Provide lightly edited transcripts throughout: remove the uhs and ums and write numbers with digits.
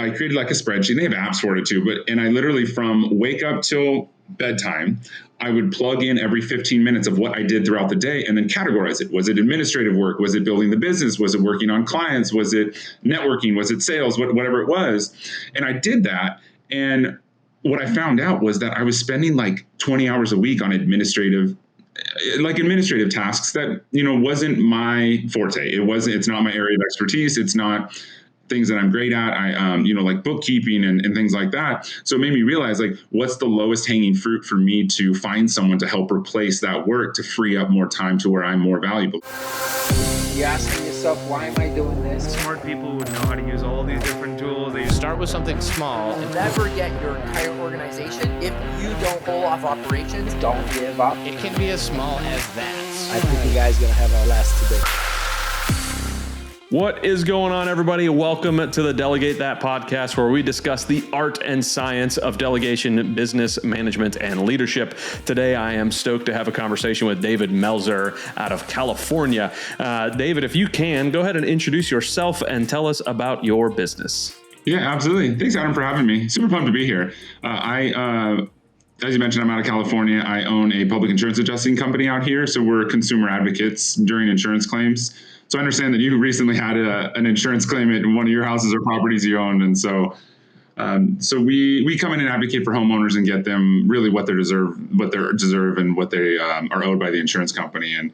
I created like a spreadsheet. They have apps for it too, and I literally from wake up till bedtime, I would plug in every 15 minutes of what I did throughout the day and then categorize it. Was it administrative work? Was it building the business? Was it working on clients? Was it networking? Was it sales? Whatever it was. And I did that. And what I found out was that I was spending like 20 hours a week on administrative tasks that, wasn't my forte. It's not my area of expertise. It's not things that I'm great at. I, like bookkeeping and things like that. So it made me realize like, what's the lowest hanging fruit for me to find someone to help replace that work to free up more time to where I'm more valuable. You're asking yourself, why am I doing this? Smart people would know how to use all these different tools. They start with something small. And never get your entire organization. If you don't pull off operations, don't give up. It can be as small as that. I think you guys are going to have our last debate. What is going on, everybody? Welcome to the Delegate That podcast, where we discuss the art and science of delegation, business management, and leadership. Today, I am stoked to have a conversation with David Melzer out of California. David, if you can, go ahead and introduce yourself and tell us about your business. Yeah, absolutely. Thanks, Adam, for having me. Super pumped to be here. As you mentioned, I'm out of California. I own a public insurance adjusting company out here. So we're consumer advocates during insurance claims. So I understand that you recently had an insurance claim at one of your houses or properties you owned. And so we come in and advocate for homeowners and get them really what they deserve and what they are owed by the insurance company. And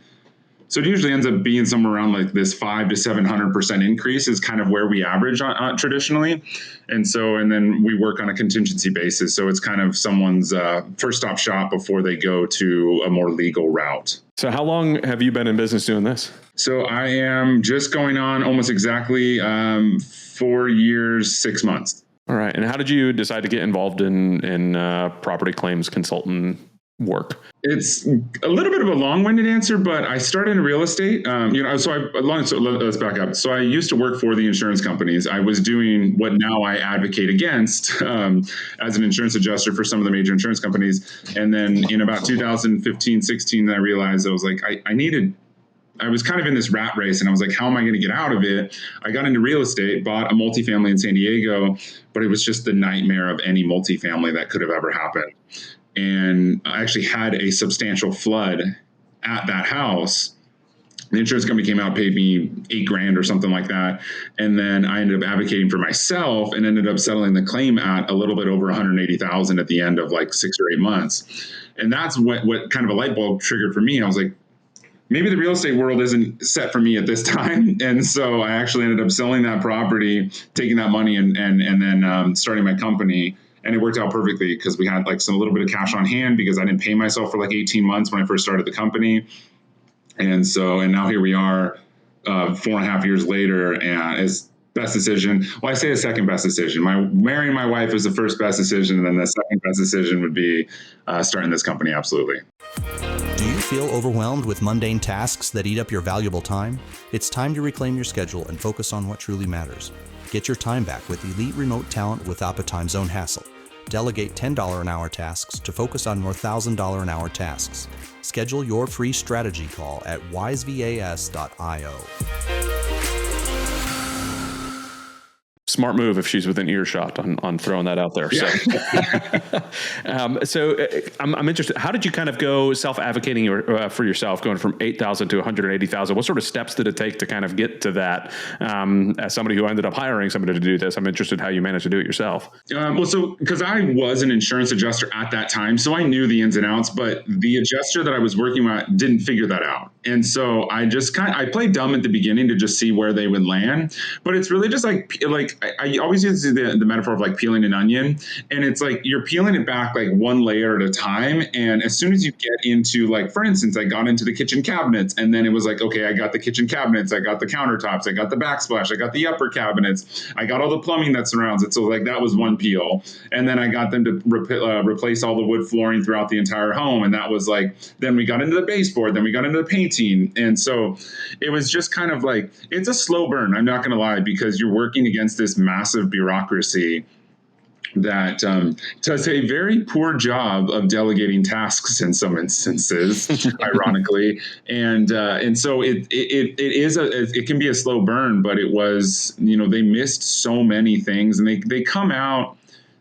so it usually ends up being somewhere around like this 500 to 700% increase is kind of where we average on traditionally. And then we work on a contingency basis. So it's kind of someone's first stop shop before they go to a more legal route. So how long have you been in business doing this? So I am just going on almost exactly 4 years, 6 months. All right. And how did you decide to get involved in property claims consultant work? It's a little bit of a long-winded answer, but I started in real estate. Let's back up. So I used to work for the insurance companies. I was doing what now I advocate against as an insurance adjuster for some of the major insurance companies. And then in about 2015, 16, I realized I was like, I was kind of in this rat race, and I was like, how am I going to get out of it? I got into real estate, bought a multifamily in San Diego, but it was just the nightmare of any multifamily that could have ever happened. And I actually had a substantial flood at that house. The insurance company came out, paid me $8,000 or something like that. And then I ended up advocating for myself and ended up settling the claim at a little bit over $180,000 at the end of like 6 or 8 months. And that's what kind of a light bulb triggered for me. I was like, maybe the real estate world isn't set for me at this time. And so I actually ended up selling that property, taking that money and then starting my company. And it worked out perfectly because we had like a little bit of cash on hand because I didn't pay myself for like 18 months when I first started the company. And now here we are 4.5 years later, and it's best decision. Well, I say the second best decision. Marrying my wife was the first best decision. And then the second best decision would be starting this company. Absolutely. Do you feel overwhelmed with mundane tasks that eat up your valuable time? It's time to reclaim your schedule and focus on what truly matters. Get your time back with elite remote talent without the time zone hassle. Delegate $10 an hour tasks to focus on more $1,000 an hour tasks. Schedule your free strategy call at 𝗺𝗷𝘁𝗍𝗄.io. Smart move if she's within earshot on throwing that out there. Yeah. So I'm interested. How did you kind of go self-advocating for yourself, going from 8,000 to 180,000? What sort of steps did it take to kind of get to that? As somebody who ended up hiring somebody to do this, I'm interested how you managed to do it yourself. Because I was an insurance adjuster at that time, so I knew the ins and outs, but the adjuster that I was working with didn't figure that out. And so I played dumb at the beginning to just see where they would land. But it's really just like I always use the metaphor of like peeling an onion, and it's like you're peeling it back like one layer at a time. And as soon as you get into, like, for instance, I got into the kitchen cabinets, and then it was like, okay, I got the kitchen cabinets, I got the countertops, I got the backsplash, I got the upper cabinets, I got all the plumbing that surrounds it. So like that was one peel. And then I got them to replace all the wood flooring throughout the entire home. And that was like, then we got into the baseboard, then we got into the painting. And so it was just kind of like, it's a slow burn. I'm not going to lie, because you're working against this massive bureaucracy that does a very poor job of delegating tasks in some instances, ironically, and so it can be a slow burn, but it was, they missed so many things, and they come out.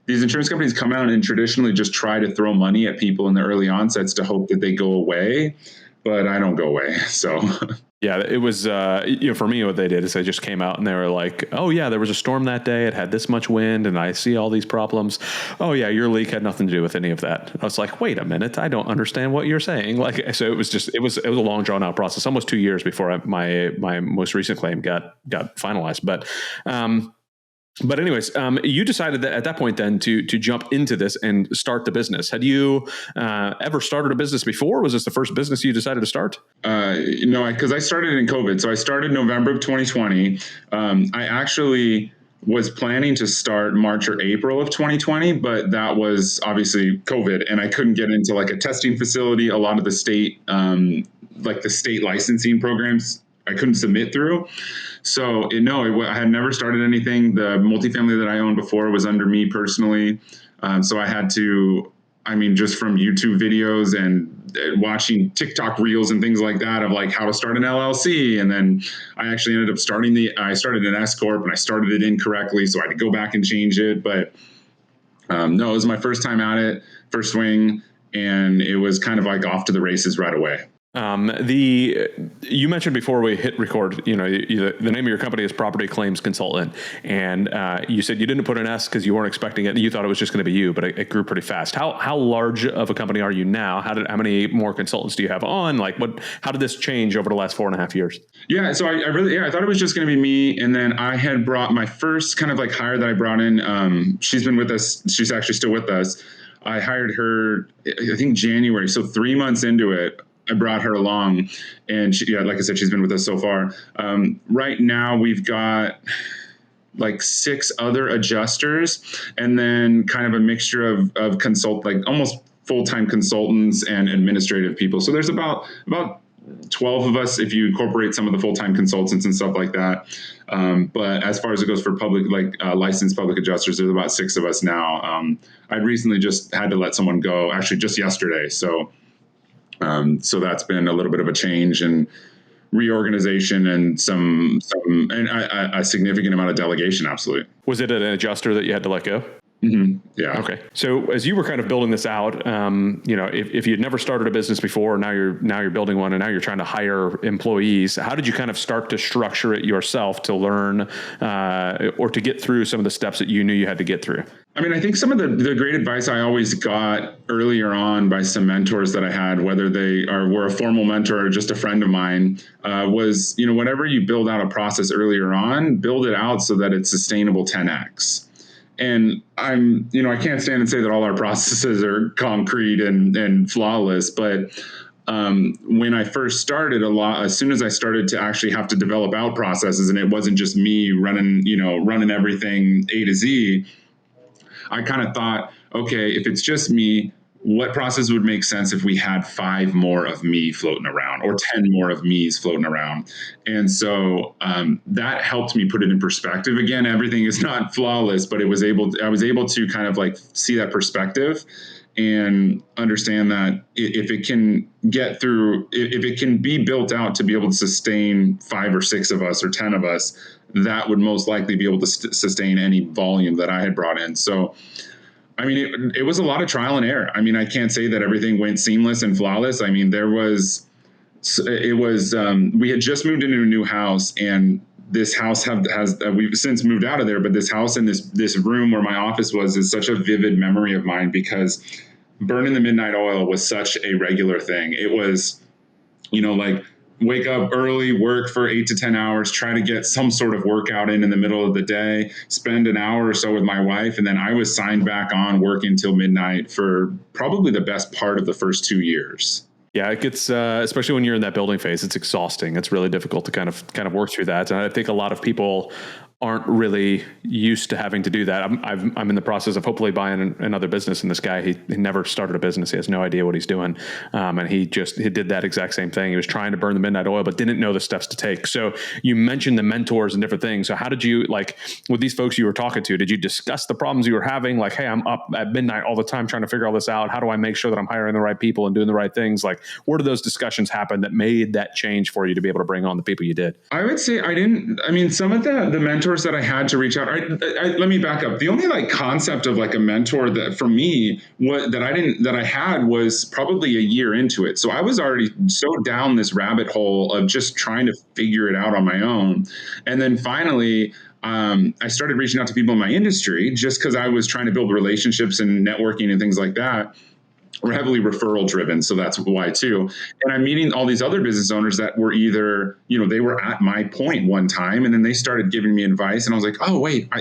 These insurance companies come out and traditionally just try to throw money at people in the early onsets to hope that they go away, but I don't go away. So. Yeah, it was, for me, what they did is they just came out and they were like, oh, yeah, there was a storm that day. It had this much wind and I see all these problems. Oh, yeah, your leak had nothing to do with any of that. I was like, wait a minute, I don't understand what you're saying. Like, so it was a long drawn out process, almost 2 years before my most recent claim got finalized. But anyways, you decided that at that point then to jump into this and start the business. Had you ever started a business before? Was this the first business you decided to start? No, because I started in COVID. So I started November of 2020. I actually was planning to start March or April of 2020, but that was obviously COVID, and I couldn't get into like a testing facility. A lot of the state, like the state licensing programs, I couldn't submit through. So I had never started anything. The multifamily that I owned before was under me personally. So I had to, just from YouTube videos and watching TikTok reels and things like that of like how to start an LLC. And then I actually ended up I started an S Corp and I started it incorrectly. So I had to go back and change it. But no, it was my first time at it, first swing. And it was kind of like off to the races right away. You mentioned before we hit record, the name of your company is Property Claims Consultant, and you said you didn't put an S because you weren't expecting it. You thought it was just going to be you, but it grew pretty fast. How large of a company are you now? How many more consultants do you have on? Like how did this change over the last 4.5 years? Yeah, so I thought it was just going to be me, and then I had brought my first kind of like hire that I brought in. She's been with us. She's actually still with us. I hired her, I think January. So 3 months into it, I brought her along, and like I said, she's been with us so far. Right now we've got like 6 other adjusters, and then kind of a mixture of like almost full-time consultants and administrative people. So there's about 12 of us if you incorporate some of the full-time consultants and stuff like that. But as far as it goes for public, licensed public adjusters, there's about 6 of us now. I'd recently just had to let someone go, actually just yesterday. So that's been a little bit of a change and reorganization and a significant amount of delegation. Absolutely. Was it an adjuster that you had to let go? Mm-hmm. Yeah. Okay. So as you were kind of building this out, if you'd never started a business before, now you're building one, and now you're trying to hire employees. How did you kind of start to structure it yourself to learn or to get through some of the steps that you knew you had to get through? I think some of the great advice I always got earlier on by some mentors that I had, whether they were a formal mentor or just a friend of mine, was, whenever you build out a process earlier on, build it out so that it's sustainable 10x. And I can't stand and say that all our processes are concrete and flawless, but when I first started, as soon as I started to actually have to develop out processes, and it wasn't just me running everything A to Z, I kind of thought, okay, if it's just me, what process would make sense if we had 5 more of me floating around or 10 more of me's floating around? And so that helped me put it in perspective. Again, everything is not flawless, but I was able to kind of like see that perspective and understand that if it can if it can be built out to be able to sustain 5 or 6 of us or 10 of us, that would most likely be able to sustain any volume that I had brought in. So it was a lot of trial and error. I can't say that everything went seamless and flawless. We had just moved into a new house, and this house we've since moved out of there, but this house and this room where my office was is such a vivid memory of mine because burning the midnight oil was such a regular thing. It was, wake up early, work for 8 to 10 hours, try to get some sort of workout in the middle of the day, spend an hour or so with my wife. And then I was signed back on working till midnight for probably the best part of the first 2 years. Yeah, it gets, especially when you're in that building phase, it's exhausting. It's really difficult to kind of work through that. And I think a lot of people aren't really used to having to do that. I'm in the process of hopefully buying another business, and this guy, he never started a business. He has no idea what he's doing. And he did that exact same thing. He was trying to burn the midnight oil, but didn't know the steps to take. So you mentioned the mentors and different things. So how did you, like, with these folks you were talking to, did you discuss the problems you were having? Like, hey, I'm up at midnight all the time trying to figure all this out. How do I make sure that I'm hiring the right people and doing the right things? Like, where did those discussions happen that made that change for you to be able to bring on the people you did? I would say some of the mentors that I had to reach out. Let me back up. The only like concept of like a mentor that for me that I had was probably a year into it. So I was already so down this rabbit hole of just trying to figure it out on my own. And then finally, I started reaching out to people in my industry just because I was trying to build relationships and networking and things like that. We're heavily referral driven. So that's why too. And I'm meeting all these other business owners that were either, they were at my point one time and then they started giving me advice. And I was like, oh, wait,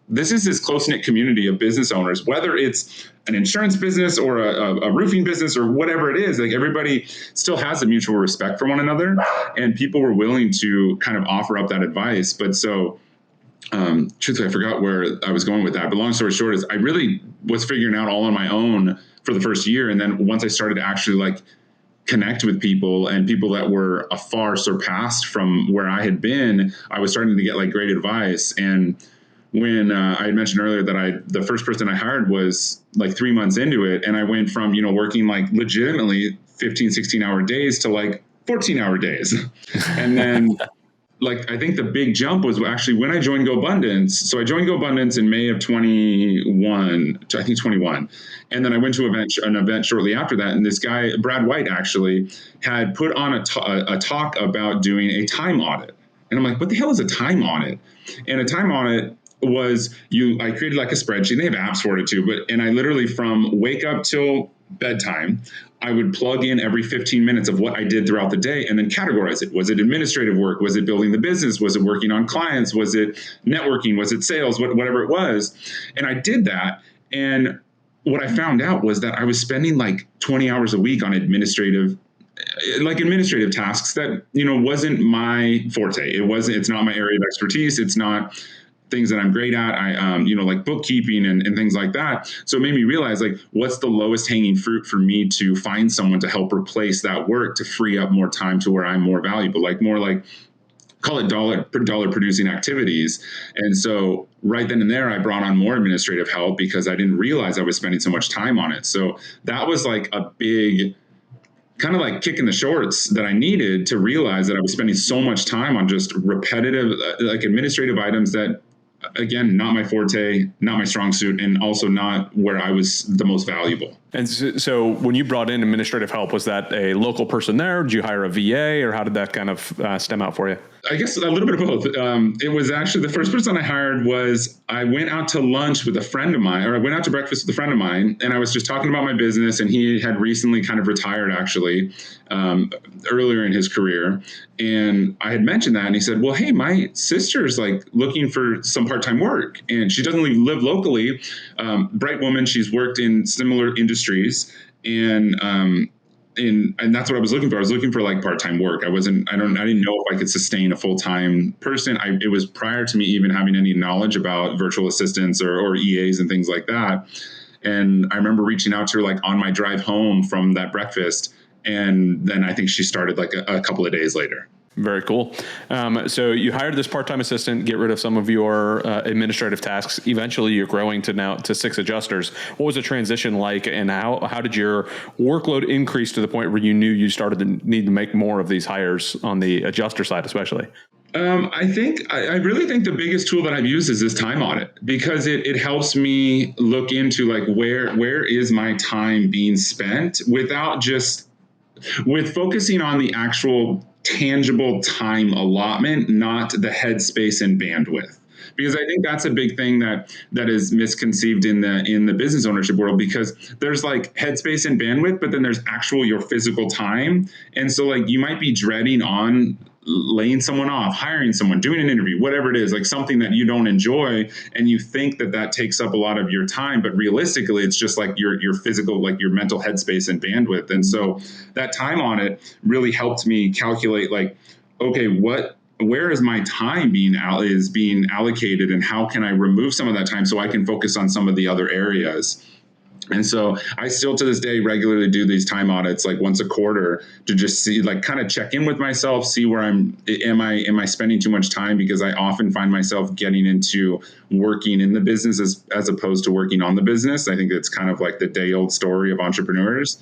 this is this close knit community of business owners, whether it's an insurance business or a roofing business or whatever it is, like everybody still has a mutual respect for one another. And people were willing to kind of offer up that advice. But so, truthfully, I forgot where I was going with that. But long story short is I really was figuring out all on my own for the first year. And then once I started to actually like connect with people and people that were far surpassed from where I had been, I was starting to get like great advice. And when I had mentioned earlier that the first person I hired was like 3 months into it. And I went from, working like legitimately 15, 16-hour days to like 14-hour days. And then I think the big jump was actually when I joined GoAbundance. So I joined GoAbundance in May of 21. And then I went to an event shortly after that. And this guy, Brad White, actually had put on a talk about doing a time audit. And I'm like, what the hell is a time audit? And a time audit was I created like a spreadsheet. They have apps for it too. And I literally from wake up till bedtime, I would plug in every 15 minutes of what I did throughout the day and then categorize it. Was it administrative work? Was it building the business? Was it working on clients? Was it networking? Was it sales? Whatever it was. And I did that. And what I found out was that I was spending like 20 hours a week on administrative tasks that, wasn't my forte. It's not my area of expertise. It's not things that I'm great at. I, like bookkeeping and things like that. So it made me realize like, what's the lowest hanging fruit for me to find someone to help replace that work to free up more time to where I'm more valuable, call it dollar producing activities. And so right then and there, I brought on more administrative help because I didn't realize I was spending so much time on it. So that was like a big kind of like kick in the shorts that I needed to realize that I was spending so much time on just repetitive, like administrative items that, again, not my forte, not my strong suit, and also not where I was the most valuable. And so when you brought in administrative help, was that a local person there? Did you hire a VA, or how did that kind of stem out for you? I guess a little bit of both. It was actually the first person I hired was I went out to lunch with a friend of mine, or I went out to breakfast with a friend of mine, and I was just talking about my business, and he had recently kind of retired actually earlier in his career. And I had mentioned that, and he said, well, hey, my sister's like looking for some part-time work, and she doesn't live locally. Bright woman, she's worked in similar industries, and that's what I was looking for. I was looking for like part-time work. I didn't know if I could sustain a full-time person. It was prior to me even having any knowledge about virtual assistants or EAs and things like that. And I remember reaching out to her like on my drive home from that breakfast. And then I think she started like a couple of days later. Very cool. So you hired this part-time assistant, get rid of some of your administrative tasks. Eventually you're growing to 6 adjusters. What was the transition like, and how did your workload increase to the point where you knew you started to need to make more of these hires on the adjuster side, especially? I really think the biggest tool that I've used is this time audit, because it helps me look into like where is my time being spent with focusing on the actual tangible time allotment, not the headspace and bandwidth. Because I think that's a big thing that is misconceived in the business ownership world, because there's like headspace and bandwidth, but then there's actual your physical time. And so like you might be dreading on laying someone off, hiring someone, doing an interview, whatever it is, like something that you don't enjoy, and you think that takes up a lot of your time, but realistically it's just like your physical, like your mental headspace and bandwidth. And so that time on it really helped me calculate like, okay, what where is my time being allocated, and how can I remove some of that time so I can focus on some of the other areas? And so I still to this day regularly do these time audits, like once a quarter, to just see, like, kind of check in with myself, see where am I spending too much time? Because I often find myself getting into working in the business as opposed to working on the business. I think it's kind of like the day old story of entrepreneurs,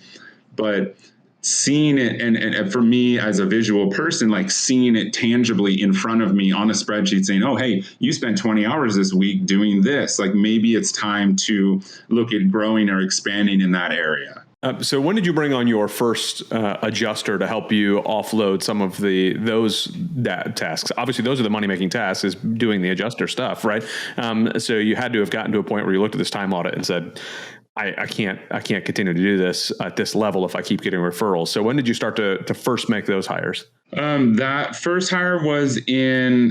but seeing it, and for me as a visual person, like seeing it tangibly in front of me on a spreadsheet saying, oh, hey, you spent 20 hours this week doing this. Like, maybe it's time to look at growing or expanding in that area. So when did you bring on your first adjuster to help you offload some of those tasks? Obviously, those are the money-making tasks, is doing the adjuster stuff, right? So you had to have gotten to a point where you looked at this time audit and said, I can't continue to do this at this level if I keep getting referrals. So when did you start to first make those hires? That first hire was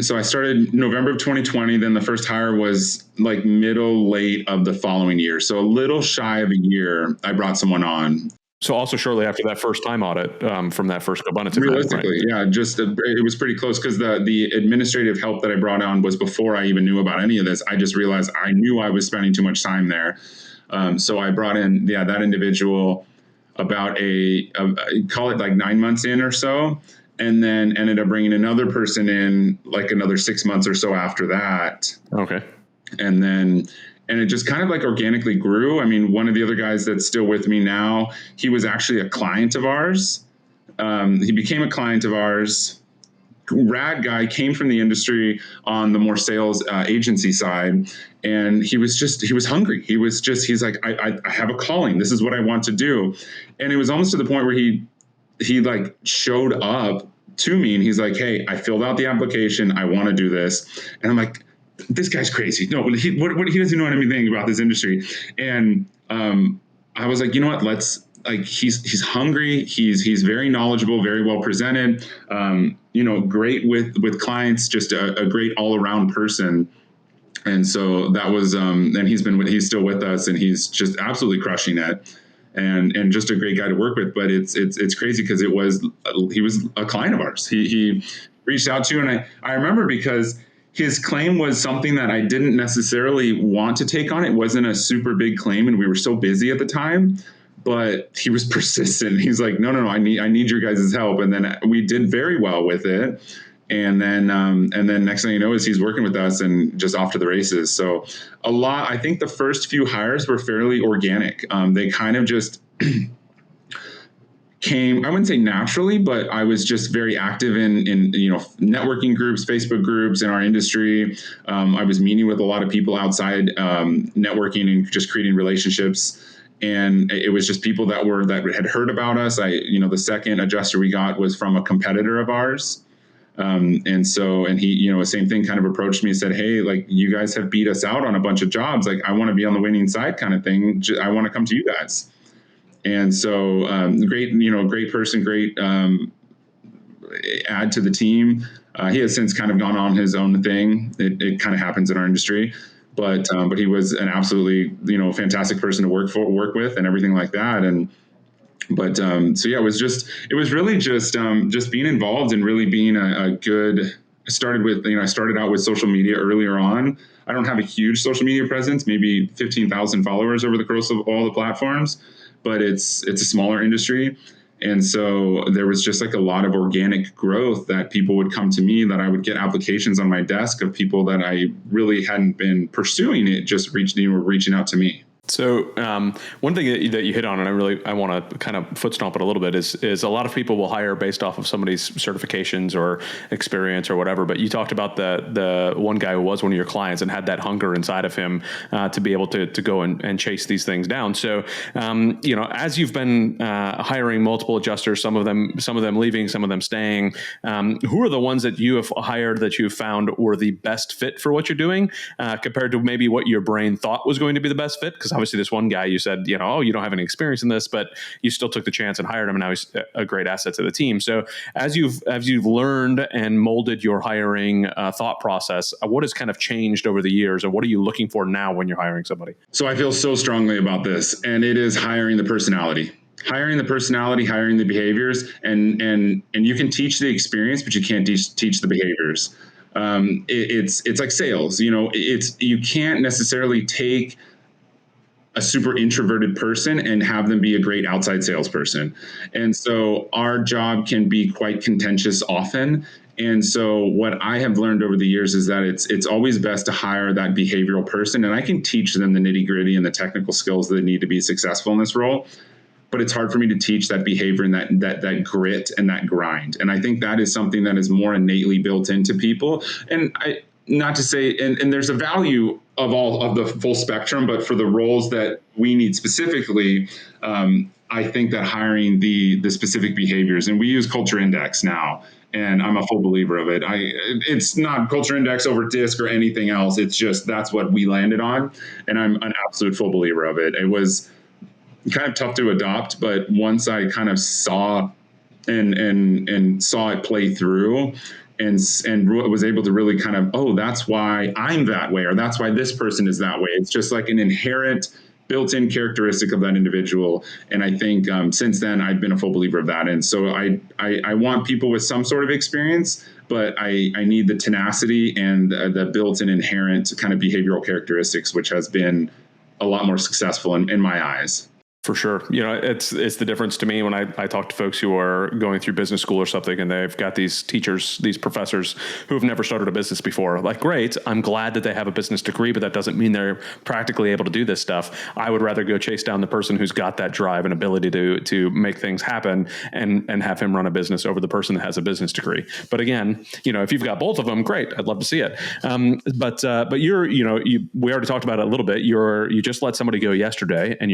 so I started November of 2020. Then the first hire was like late of the following year. So a little shy of a year, I brought someone on. So also shortly after that first time audit, from that first abundance. Realistically, right? Yeah, it was pretty close, because the administrative help that I brought on was before I even knew about any of this. I just realized I knew I was spending too much time there. So I brought in, that individual about call it like 9 months in or so, and then ended up bringing another person in like another 6 months or so after that. Okay. And it just kind of like organically grew. I mean, one of the other guys that's still with me now, he was actually a client of ours. He became a client of ours. Rad guy, came from the industry on the more sales agency side. And he was hungry. He's like, I have a calling. This is what I want to do. And it was almost to the point where he like showed up to me and he's like, hey, I filled out the application. I want to do this. And I'm like, this guy's crazy. No, he doesn't know anything about this industry. And I was like, you know what, he's hungry. He's very knowledgeable, very well presented, great with clients, just a great all around person. And so that was, and he's still with us, and he's just absolutely crushing it, and just a great guy to work with. But it's crazy because he was a client of ours. He reached out to, and I remember because his claim was something that I didn't necessarily want to take on. It wasn't a super big claim, and we were so busy at the time. But he was persistent. He's like, no, I need your guys' help. And then we did very well with it. And then next thing you know is he's working with us and just off to the races. So I think the first few hires were fairly organic. They kind of just came, I wouldn't say naturally, but I was just very active in networking groups, Facebook groups in our industry. I was meeting with a lot of people outside, networking and just creating relationships. And it was just people that had heard about us. The second adjuster we got was from a competitor of ours. And he, same thing, kind of approached me and said, hey, like, you guys have beat us out on a bunch of jobs. Like, I want to be on the winning side kind of thing. I want to come to you guys. And so, great person, great, add to the team. He has since kind of gone on his own thing. It kind of happens in our industry. But he was an absolutely, fantastic person to work with and everything like that. It was really just being involved and really being a good, I started out with social media earlier on. I don't have a huge social media presence, maybe 15,000 followers over the course of all the platforms, but it's a smaller industry. And so there was just like a lot of organic growth that people would come to me, that I would get applications on my desk of people that I really hadn't been pursuing it, just reaching out to me. So one thing that you hit on, and I want to kind of foot stomp it a little bit, is a lot of people will hire based off of somebody's certifications or experience or whatever. But you talked about the one guy who was one of your clients and had that hunger inside of him to be able to go and chase these things down. So as you've been hiring multiple adjusters, some of them leaving, some of them staying, who are the ones that you have hired that you've found were the best fit for what you're doing compared to maybe what your brain thought was going to be the best fit? Because obviously this one guy, you said, you don't have any experience in this, but you still took the chance and hired him, and now he's a great asset to the team. So as you've learned and molded your hiring thought process, what has kind of changed over the years, and what are you looking for now when you're hiring somebody? So I feel so strongly about this, and it is hiring the personality. hiring the personality, hiring the behaviors, and you can teach the experience, but you can't teach the behaviors. It's like sales, you can't necessarily take a super introverted person and have them be a great outside salesperson. And so our job can be quite contentious often. And so what I have learned over the years is that it's always best to hire that behavioral person, and I can teach them the nitty-gritty and the technical skills that need to be successful in this role. But it's hard for me to teach that behavior and that grit and that grind. And I think that is something that is more innately built into people. And not to say, and there's a value of all of the full spectrum, but for the roles that we need specifically, I think that hiring the specific behaviors, and we use Culture Index now, and I'm a full believer of it. It's not Culture Index over DISC or anything else. It's just, that's what we landed on. And I'm an absolute full believer of it. It was kind of tough to adopt, but once I kind of saw and saw it play through and was able to really kind of, oh, that's why I'm that way, or that's why this person is that way. It's just like an inherent built-in characteristic of that individual. And I think since then I've been a full believer of that. And so I want people with some sort of experience, but I need the tenacity and the built-in inherent kind of behavioral characteristics, which has been a lot more successful in my eyes. For sure. It's the difference to me when I talk to folks who are going through business school or something, and they've got these teachers, these professors who have never started a business before. Like, great, I'm glad that they have a business degree, but that doesn't mean they're practically able to do this stuff. I would rather go chase down the person who's got that drive and ability to make things happen and have him run a business over the person that has a business degree. But again, if you've got both of them, great. I'd love to see it. But we already talked about it a little bit. You just let somebody go yesterday, and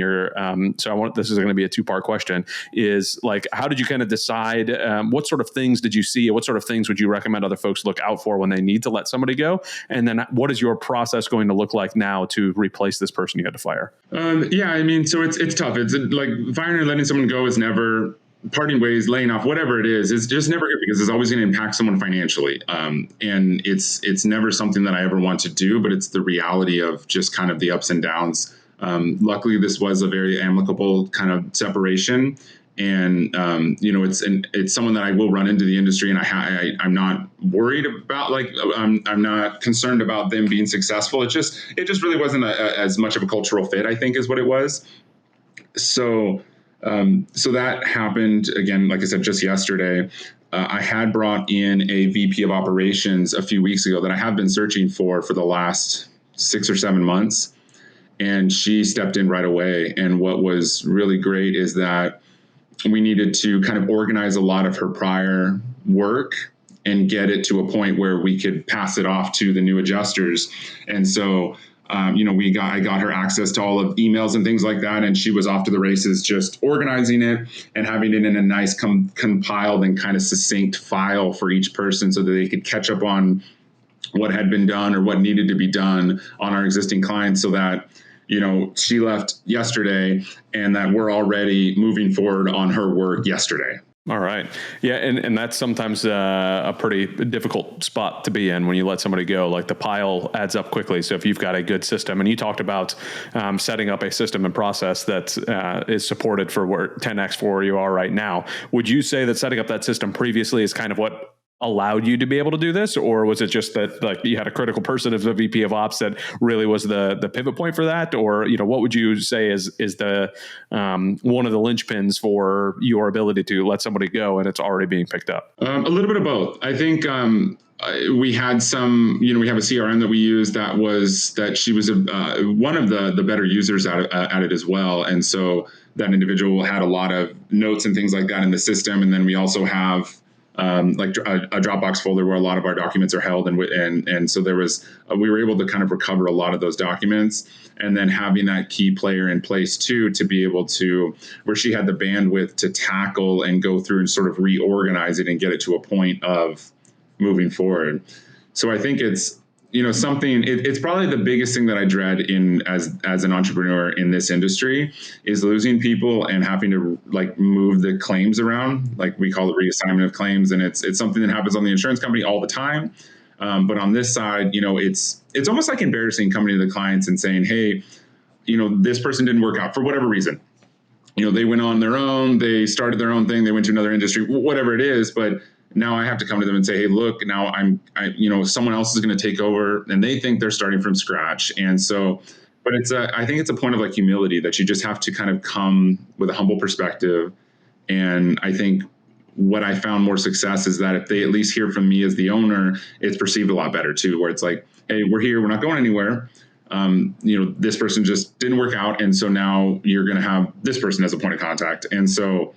so this is going to be a two-part question, is like, how did you kind of decide, what sort of things did you see? What sort of things would you recommend other folks look out for when they need to let somebody go? And then what is your process going to look like now to replace this person you had to fire? So it's tough. It's like firing or letting someone go is never, parting ways, laying off, whatever it is, it's just never good, because it's always going to impact someone financially. And it's never something that I ever want to do, but it's the reality of just kind of the ups and downs. Luckily, this was a very amicable kind of separation, and it's someone that I will run into the industry, and I'm not worried about, like, I'm not concerned about them being successful. It just really wasn't as much of a cultural fit, I think, is what it was. So that happened again, like I said, just yesterday. I had brought in a VP of operations a few weeks ago that I have been searching for the last 6 or 7 months. And she stepped in right away. And what was really great is that we needed to kind of organize a lot of her prior work and get it to a point where we could pass it off to the new adjusters. And so, I got her access to all of emails and things like that. And she was off to the races, just organizing it and having it in a nice compiled and kind of succinct file for each person, so that they could catch up on what had been done or what needed to be done on our existing clients, so that she left yesterday and that we're already moving forward on her work yesterday. All right. Yeah. And that's sometimes a pretty difficult spot to be in when you let somebody go. Like, the pile adds up quickly. So if you've got a good system, and you talked about setting up a system and process that is supported for 10x for where you are right now, would you say that setting up that system previously is kind of what allowed you to be able to do this? Or was it just that, like, you had a critical person as a VP of ops that really was the pivot point for that? Or, what would you say is the one of the linchpins for your ability to let somebody go and it's already being picked up? A little bit of both. I think we had some, we have a CRM that we use that she was one of the better users at it as well. And so that individual had a lot of notes and things like that in the system. And then we also have like a Dropbox folder where a lot of our documents are held, and so there was we were able to kind of recover a lot of those documents, and then having that key player in place too, to be able to, where she had the bandwidth to tackle and go through and sort of reorganize it and get it to a point of moving forward. So I think it's it's probably the biggest thing that I dread as an entrepreneur in this industry, is losing people and having to like move the claims around. Like, we call it reassignment of claims, and it's something that happens on the insurance company all the time. But on this side, it's almost like embarrassing coming to the clients and saying, hey, this person didn't work out for whatever reason. they went on their own, they started their own thing, they went to another industry, whatever it is. But now I have to come to them and say, hey, look, now someone else is going to take over, and they think they're starting from scratch. And so, but I think it's a point of like humility, that you just have to kind of come with a humble perspective. And I think what I found more success is that if they at least hear from me as the owner, it's perceived a lot better too, where it's like, hey, we're here, we're not going anywhere. This person just didn't work out. And so now you're going to have this person as a point of contact. And so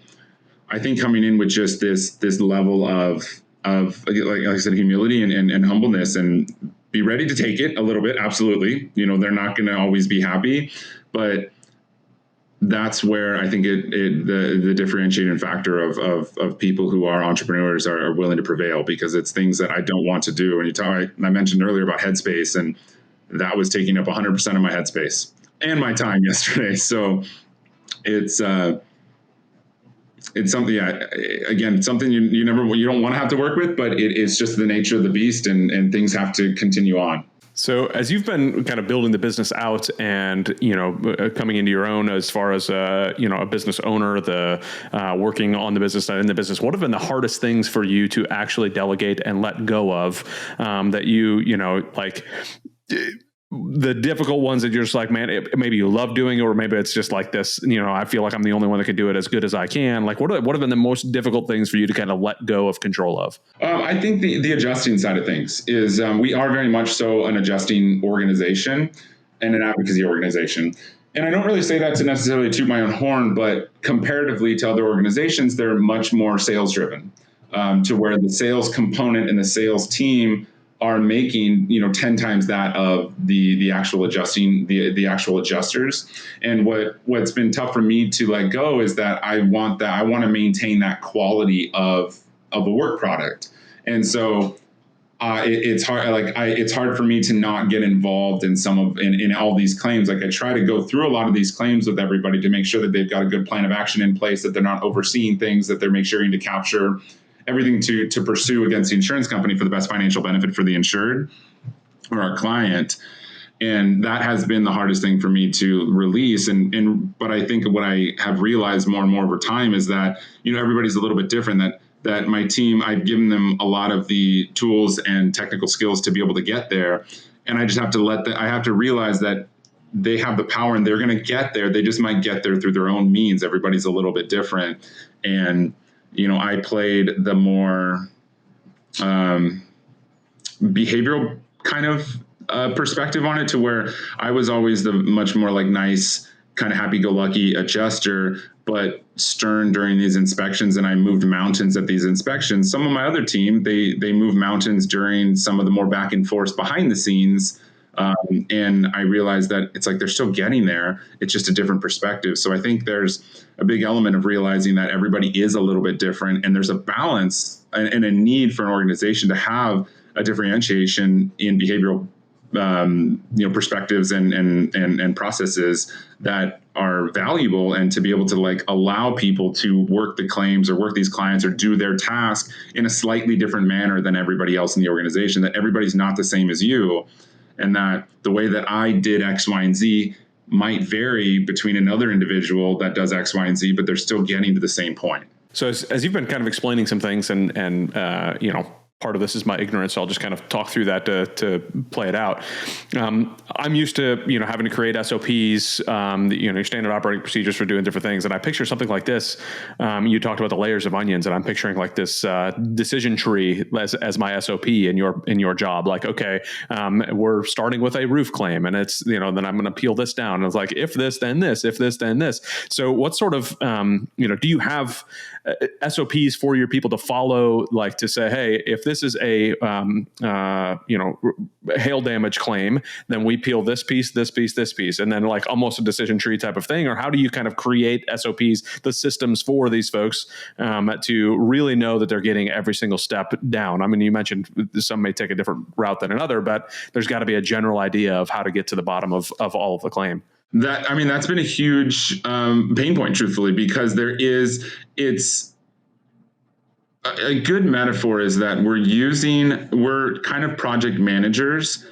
I think coming in with just this level of like I said, humility and humbleness, and be ready to take it a little bit. Absolutely. They're not going to always be happy, but that's where I think the differentiating factor of people who are entrepreneurs are willing to prevail, because it's things that I don't want to do. And I mentioned earlier about headspace, and that was taking up 100% of my headspace and my time yesterday. So it's something, again, something you don't want to have to work with, but it's just the nature of the beast, and things have to continue on. So as you've been kind of building the business out and, coming into your own as far as, a business owner, working on the business, not in the business, what have been the hardest things for you to actually delegate and let go of, that the difficult ones that you're just like, man, maybe you love doing it, or maybe it's just like this, I feel like I'm the only one that can do it as good as I can. Like, what have been the most difficult things for you to kind of let go of control of? I think the adjusting side of things is, we are very much so an adjusting organization and an advocacy organization. And I don't really say that to necessarily toot my own horn, but comparatively to other organizations, they're much more sales driven, to where the sales component and the sales team are making 10 times that of the actual adjusting, the actual adjusters. And what's been tough for me to let go is that I want to maintain that quality of a work product. And so it's hard. It's hard for me to not get involved in in all these claims. Like, I try to go through a lot of these claims with everybody to make sure that they've got a good plan of action in place, that they're not overseeing things, that they're sure to capture everything to pursue against the insurance company for the best financial benefit for the insured or our client. And that has been the hardest thing for me to release. But I think what I have realized more and more over time is that, everybody's a little bit different, that my team, I've given them a lot of the tools and technical skills to be able to get there. And I just have to I have to realize that they have the power and they're going to get there. They just might get there through their own means. Everybody's a little bit different. And I played the more behavioral kind of perspective on it, to where I was always the much more like nice, kind of happy-go-lucky adjuster, but stern during these inspections. And I moved mountains at these inspections. Some of my other team, they moved mountains during some of the more back and forth behind the scenes. And I realized that it's like they're still getting there. It's just a different perspective. So I think there's a big element of realizing that everybody is a little bit different, and there's a balance and a need for an organization to have a differentiation in behavioral perspectives and processes that are valuable, and to be able to allow people to work the claims or work these clients or do their task in a slightly different manner than everybody else in the organization, that everybody's not the same as you. And that the way that I did X, Y, and Z might vary between another individual that does X, Y, and Z, but they're still getting to the same point. So as you've been kind of explaining some things, and part of this is my ignorance, so I'll just kind of talk through that to play it out. I'm used to, having to create SOPs, your standard operating procedures for doing different things. And I picture something like this. You talked about the layers of onions, and I'm picturing like this decision tree as my SOP in your job. Like, okay, we're starting with a roof claim, and it's, then I'm going to peel this down. And it's like, if this, then this, if this, then this. So what sort of, do you have SOPs for your people to follow, like to say, hey, if this is a hail damage claim, then we peel this piece, and then like almost a decision tree type of thing? Or how do you kind of create SOPs, the systems for these folks, to really know that they're getting every single step down? I mean, you mentioned some may take a different route than another, but there's got to be a general idea of how to get to the bottom of all of the claim. That's been a huge pain point, truthfully, because it's a good metaphor is that we're kind of project managers,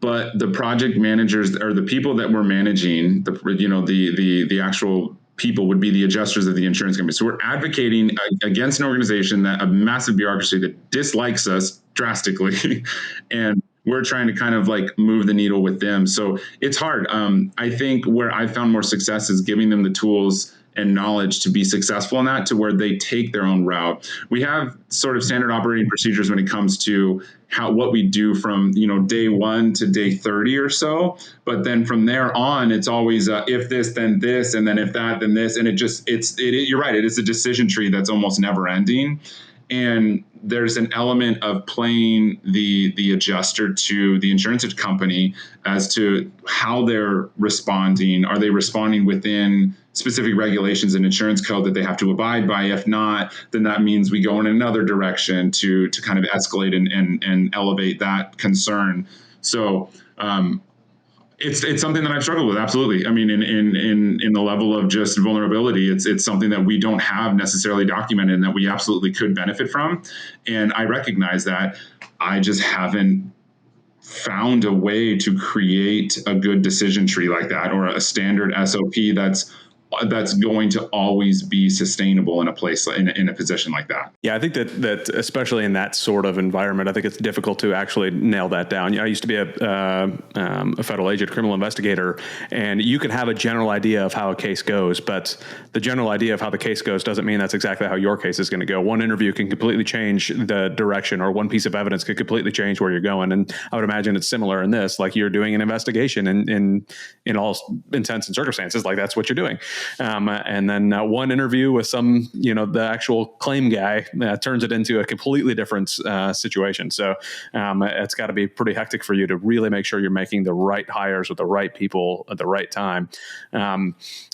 but the project managers are the people that we're managing, the actual people would be the adjusters of the insurance company. So we're advocating against an organization that a massive bureaucracy that dislikes us drastically. And we're trying to kind of like move the needle with them. So it's hard. I think where I found more success is giving them the tools and knowledge to be successful in that, to where they take their own route. We have sort of standard operating procedures when it comes to what we do from, day 1 to day 30 or so. But then from there on, it's always if this, then this, and then if that, then this. And you're right. It is a decision tree that's almost never ending. And there's an element of playing the adjuster to the insurance company as to how they're responding. Are they responding within specific regulations and insurance code that they have to abide by? If not, then that means we go in another direction to kind of escalate and elevate that concern. So it's something that I've struggled with. Absolutely. I mean, in the level of just vulnerability, it's something that we don't have necessarily documented and that we absolutely could benefit from. And I recognize that. I just haven't found a way to create a good decision tree like that, or a standard SOP that's going to always be sustainable in a place in a position like that. Yeah, I think that especially in that sort of environment, I think it's difficult to actually nail that down. I used to be a federal agent, criminal investigator, and you can have a general idea of how a case goes, but the general idea of how the case goes doesn't mean that's exactly how your case is going to go. One interview can completely change the direction, or one piece of evidence could completely change where you're going. And I would imagine it's similar in this, like you're doing an investigation in all intents and circumstances, like that's what you're doing. And then one interview with the actual claim guy turns it into a completely different situation. So it's got to be pretty hectic for you to really make sure you're making the right hires with the right people at the right time.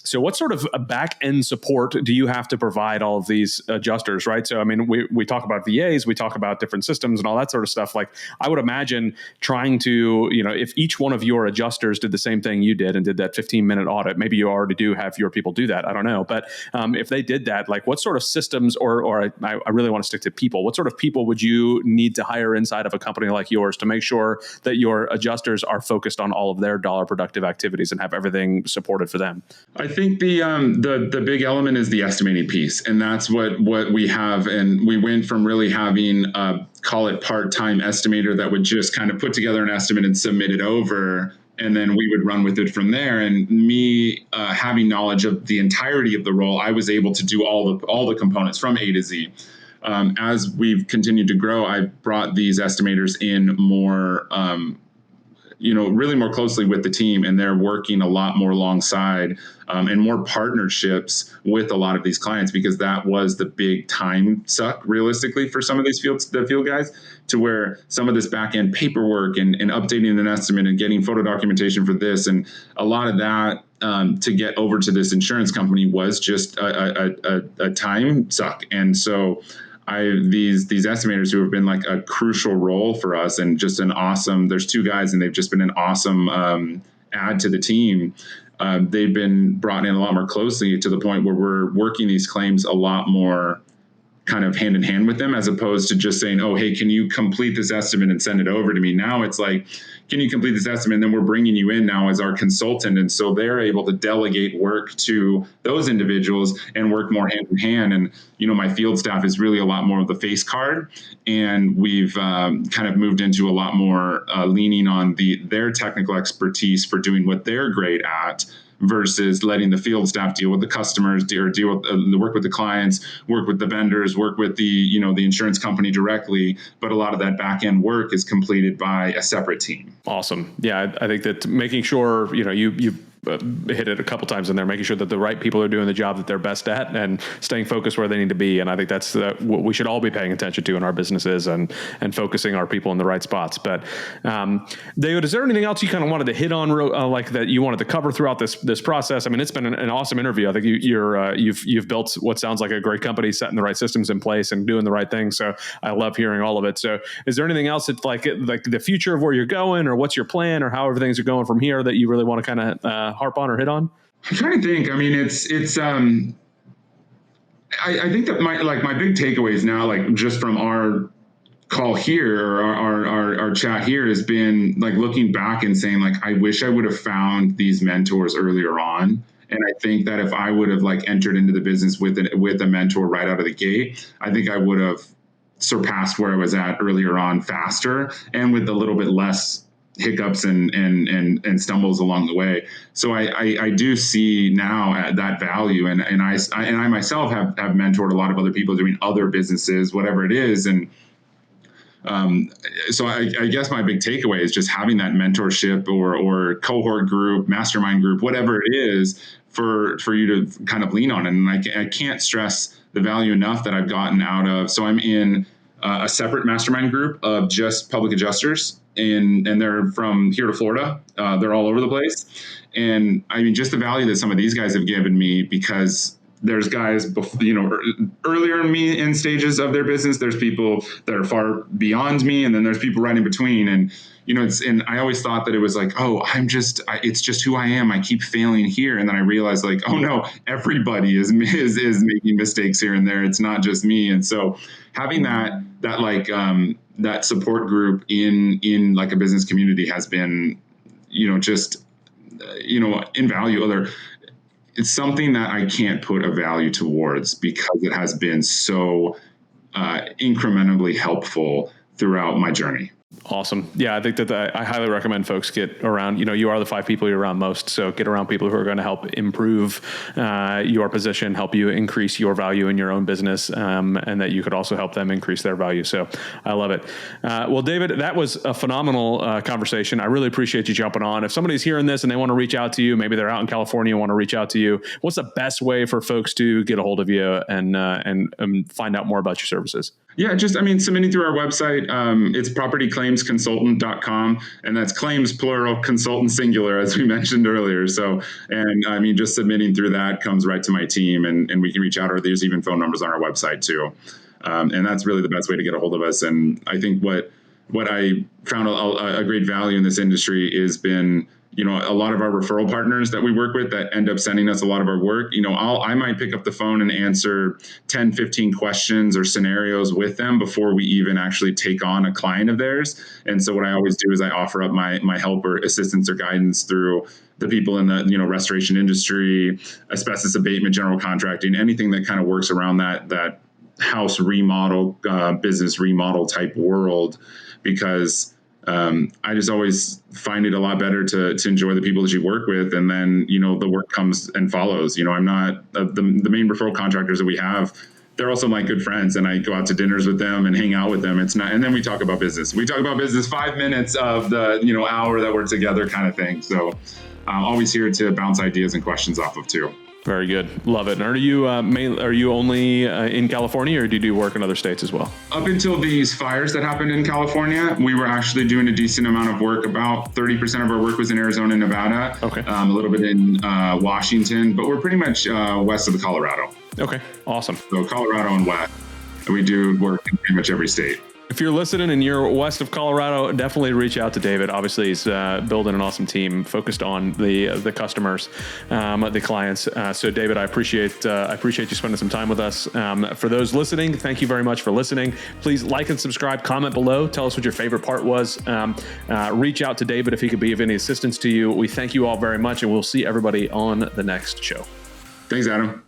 So what sort of back end support do you have to provide all of these adjusters, right? So, I mean, we talk about VAs, we talk about different systems and all that sort of stuff. Like, I would imagine trying to, if each one of your adjusters did the same thing you did and did that 15-minute audit, maybe you already do have your people do that. I don't know. But if they did that, like, what sort of systems, or I really want to stick to people, what sort of people would you need to hire inside of a company like yours to make sure that your adjusters are focused on all of their dollar productive activities and have everything supported for them? I think the big element is the estimating piece, and that's what we have. And we went from really having call it part-time estimator that would just kind of put together an estimate and submit it over, and then we would run with it from there. And me having knowledge of the entirety of the role, I was able to do all the components from A to Z. As we've continued to grow, I've brought these estimators in more, really more closely with the team, and they're working a lot more alongside and more partnerships with a lot of these clients, because that was the big time suck realistically for some of these the field guys, to where some of this back end paperwork and updating an estimate and getting photo documentation for this, and a lot of that to get over to this insurance company was just a time suck. And so these estimators who have been like a crucial role for us, and just there's two guys and they've just been an awesome add to the team. They've been brought in a lot more closely, to the point where we're working these claims a lot more kind of hand in hand with them, as opposed to just saying, oh, hey, can you complete this estimate and send it over to me? Now it's like, can you complete this estimate? And then we're bringing you in now as our consultant. And so they're able to delegate work to those individuals and work more hand in hand. And, my field staff is really a lot more of the face card. And we've kind of moved into a lot more leaning on their technical expertise for doing what they're great at, versus letting the field staff deal with the customers, or deal with work with the clients, work with the vendors, work with the insurance company directly. But a lot of that back end work is completed by a separate team. Awesome. Yeah, I think that making sure you hit it a couple times in there, making sure that the right people are doing the job that they're best at and staying focused where they need to be. And I think that's what we should all be paying attention to in our businesses, and focusing our people in the right spots. But David, is there anything else you kind of wanted to hit on, like that you wanted to cover throughout this process? I mean, it's been an awesome interview. I think you've built what sounds like a great company, setting the right systems in place and doing the right things. So I love hearing all of it. So is there anything else that's like the future of where you're going, or what's your plan, or how everything's going from here, that you really want to kind of harp on or hit on? I'm trying to think. I mean, I think that my big takeaways now, like just from our call here, or our chat here, has been like looking back and saying, like, I wish I would have found these mentors earlier on And I think that if I would have like entered into the business with a mentor right out of the gate, I think I would have surpassed where I was at earlier on faster and with a little bit less hiccups and stumbles along the way. So I do see now that value, and I myself have mentored a lot of other people doing other businesses, whatever it is. And so I guess my big takeaway is just having that mentorship or cohort group, mastermind group, whatever it is for you to kind of lean on. And I can't stress the value enough that I've gotten out of. So I'm in a separate mastermind group of just public adjusters, and they're from here to Florida. They're all over the place. And I mean, just the value that some of these guys have given me, because there's guys, earlier in me in stages of their business, there's people that are far beyond me. And then there's people right in between. And, and I always thought that it was like, oh, it's just who I am. I keep failing here. And then I realized like, oh no, everybody is making mistakes here and there. It's not just me. And so having that support group in like a business community has been, invaluable. It's something that I can't put a value towards because it has been so incrementally helpful throughout my journey. Awesome. Yeah, I think that I highly recommend folks get around, you are the 5 people you're around most. So get around people who are going to help improve your position, help you increase your value in your own business, and that you could also help them increase their value. So I love it. Well, David, that was a phenomenal conversation. I really appreciate you jumping on. If somebody's hearing this and they want to reach out to you, maybe they're out in California and want to reach out to you, what's the best way for folks to get a hold of you and find out more about your services? Yeah, submitting through our website. It's propertyclaimsconsultant.com, and that's claims plural, consultant singular, as we mentioned earlier. So, just submitting through that comes right to my team, and we can reach out, or there's even phone numbers on our website too. And that's really the best way to get a hold of us. And I think what I found a great value in this industry has been, a lot of our referral partners that we work with that end up sending us a lot of our work, I might pick up the phone and answer 10, 15 questions or scenarios with them before we even actually take on a client of theirs. And so what I always do is I offer up my help or assistance or guidance through the people in the, restoration industry, asbestos abatement, general contracting, anything that kind of works around that house remodel, business remodel type world, because I just always find it a lot better to enjoy the people that you work with. And then, the work comes and follows. I'm not the main referral contractors that we have. They're also my good friends, and I go out to dinners with them and hang out with them. It's not, and then we talk about business. We talk about business 5 minutes of the, hour that we're together kind of thing. So I'm always here to bounce ideas and questions off of too. Very good. Love it. And are you only in California, or do you do work in other states as well? Up until these fires that happened in California, we were actually doing a decent amount of work. About 30% of our work was in Arizona and Nevada. Okay. A little bit in Washington, but we're pretty much west of Colorado. Okay. Awesome. So Colorado and west. We do work in pretty much every state. If you're listening and you're west of Colorado, definitely reach out to David. Obviously, he's building an awesome team focused on the customers, the clients. So, David, I appreciate you spending some time with us. For those listening, thank you very much for listening. Please like and subscribe. Comment below. Tell us what your favorite part was. Reach out to David if he could be of any assistance to you. We thank you all very much, and we'll see everybody on the next show. Thanks, Adam.